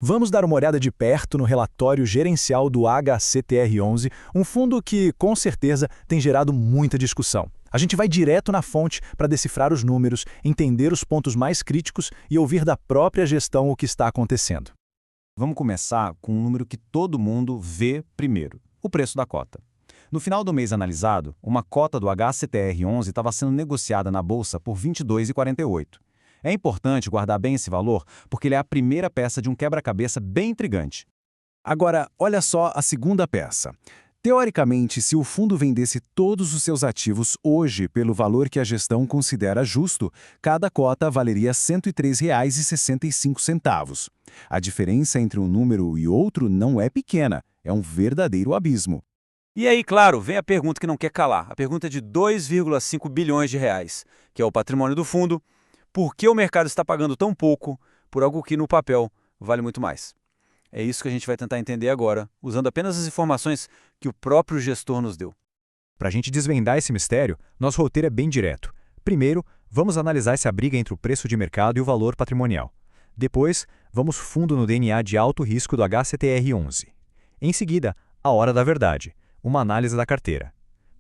Vamos dar uma olhada de perto no relatório gerencial do HCTR11, um fundo que, com certeza, tem gerado muita discussão. A gente vai direto na fonte para decifrar os números, entender os pontos mais críticos e ouvir da própria gestão o que está acontecendo. Vamos começar com um número que todo mundo vê primeiro: o preço da cota. No final do mês analisado, uma cota do HCTR11 estava sendo negociada na bolsa por R$ 22,48. É importante guardar bem esse valor porque ele é a primeira peça de um quebra-cabeça bem intrigante. Agora, olha só a segunda peça. Teoricamente, se o fundo vendesse todos os seus ativos hoje pelo valor que a gestão considera justo, cada cota valeria R$ 103,65. A diferença entre um número e outro não é pequena, é um verdadeiro abismo. E aí, claro, vem a pergunta que não quer calar. A pergunta de 2,5 bilhões de reais, que é o patrimônio do fundo. Por que o mercado está pagando tão pouco por algo que, no papel, vale muito mais? É isso que a gente vai tentar entender agora, usando apenas as informações que o próprio gestor nos deu. Para a gente desvendar esse mistério, nosso roteiro é bem direto. Primeiro, vamos analisar essa briga entre o preço de mercado e o valor patrimonial. Depois, vamos fundo no DNA de alto risco do HCTR11. Em seguida, a hora da verdade, uma análise da carteira.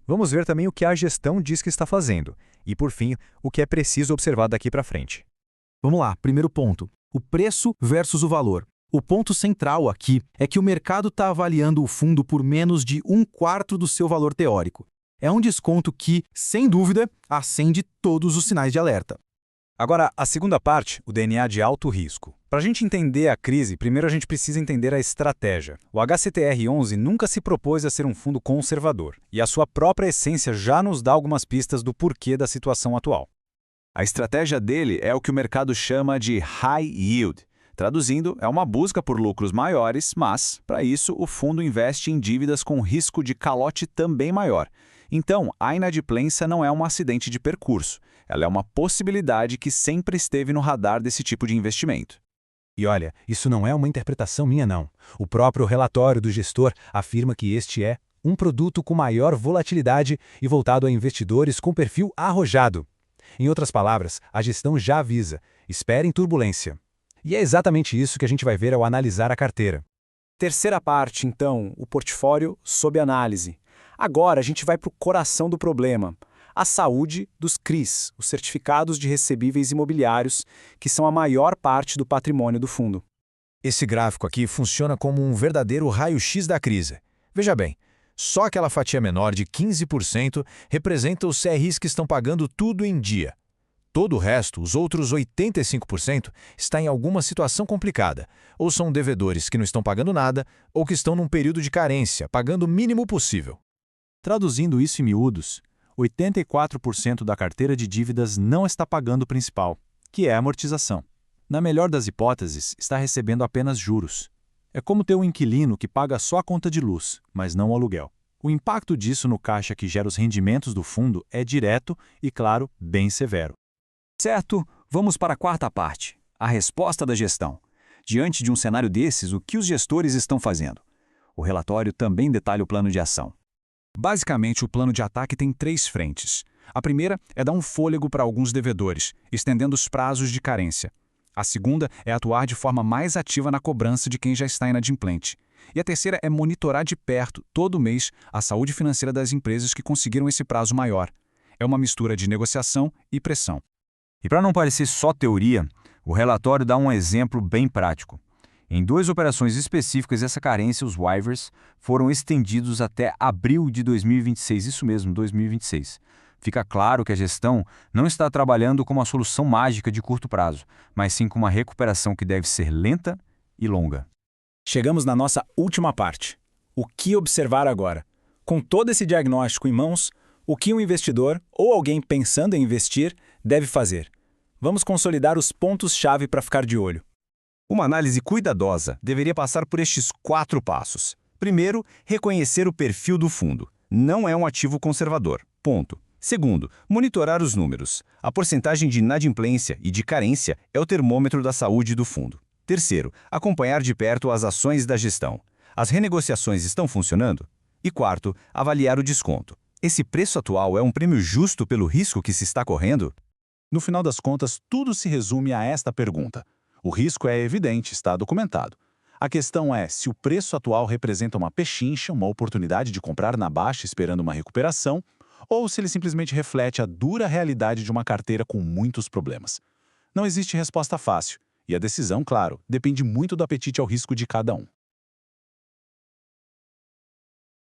Vamos ver também o que a gestão diz que está fazendo e, por fim, o que é preciso observar daqui para frente. Vamos lá, primeiro ponto: o preço versus o valor. O ponto central aqui é que o mercado está avaliando o fundo por menos de 1/4 do seu valor teórico. É um desconto que, sem dúvida, acende todos os sinais de alerta. Agora, a segunda parte, o DNA de alto risco. Para a gente entender a crise, primeiro a gente precisa entender a estratégia. O HCTR11 nunca se propôs a ser um fundo conservador, e a sua própria essência já nos dá algumas pistas do porquê da situação atual. A estratégia dele é o que o mercado chama de high yield. Traduzindo, é uma busca por lucros maiores, mas, para isso, o fundo investe em dívidas com risco de calote também maior. Então, a inadimplência não é um acidente de percurso. Ela é uma possibilidade que sempre esteve no radar desse tipo de investimento. E olha, isso não é uma interpretação minha não. O próprio relatório do gestor afirma que este é um produto com maior volatilidade e voltado a investidores com perfil arrojado. Em outras palavras, a gestão já avisa: esperem turbulência. E é exatamente isso que a gente vai ver ao analisar a carteira. Terceira parte, então, o portfólio sob análise. Agora a gente vai para o coração do problema: a saúde dos CRIs, os certificados de recebíveis imobiliários, que são a maior parte do patrimônio do fundo. Esse gráfico aqui funciona como um verdadeiro raio-x da crise. Veja bem, só aquela fatia menor de 15% representa os CRIs que estão pagando tudo em dia. Todo o resto, os outros 85%, está em alguma situação complicada, ou são devedores que não estão pagando nada, ou que estão num período de carência, pagando o mínimo possível. Traduzindo isso em miúdos, 84% da carteira de dívidas não está pagando o principal, que é a amortização. Na melhor das hipóteses, está recebendo apenas juros. É como ter um inquilino que paga só a conta de luz, mas não o aluguel. O impacto disso no caixa que gera os rendimentos do fundo é direto e, claro, bem severo. Certo, vamos para a quarta parte, a resposta da gestão. Diante de um cenário desses, o que os gestores estão fazendo? O relatório também detalha o plano de ação. Basicamente, o plano de ataque tem 3 frentes. A primeira é dar um fôlego para alguns devedores, estendendo os prazos de carência. A segunda é atuar de forma mais ativa na cobrança de quem já está inadimplente. E a terceira é monitorar de perto, todo mês, a saúde financeira das empresas que conseguiram esse prazo maior. É uma mistura de negociação e pressão. E para não parecer só teoria, o relatório dá um exemplo bem prático. Em 2 operações específicas dessa carência, os waivers foram estendidos até abril de 2026, isso mesmo, 2026. Fica claro que a gestão não está trabalhando com uma solução mágica de curto prazo, mas sim com uma recuperação que deve ser lenta e longa. Chegamos na nossa última parte: o que observar agora? Com todo esse diagnóstico em mãos, o que um investidor ou alguém pensando em investir deve fazer? Vamos consolidar os pontos-chave para ficar de olho. Uma análise cuidadosa deveria passar por estes 4 passos. Primeiro, reconhecer o perfil do fundo. Não é um ativo conservador. Ponto. Segundo, monitorar os números. A porcentagem de inadimplência e de carência é o termômetro da saúde do fundo. Terceiro, acompanhar de perto as ações da gestão. As renegociações estão funcionando? E quarto, avaliar o desconto. Esse preço atual é um prêmio justo pelo risco que se está correndo? No final das contas, tudo se resume a esta pergunta. O risco é evidente, está documentado. A questão é se o preço atual representa uma pechincha, uma oportunidade de comprar na baixa esperando uma recuperação, ou se ele simplesmente reflete a dura realidade de uma carteira com muitos problemas. Não existe resposta fácil, e a decisão, claro, depende muito do apetite ao risco de cada um.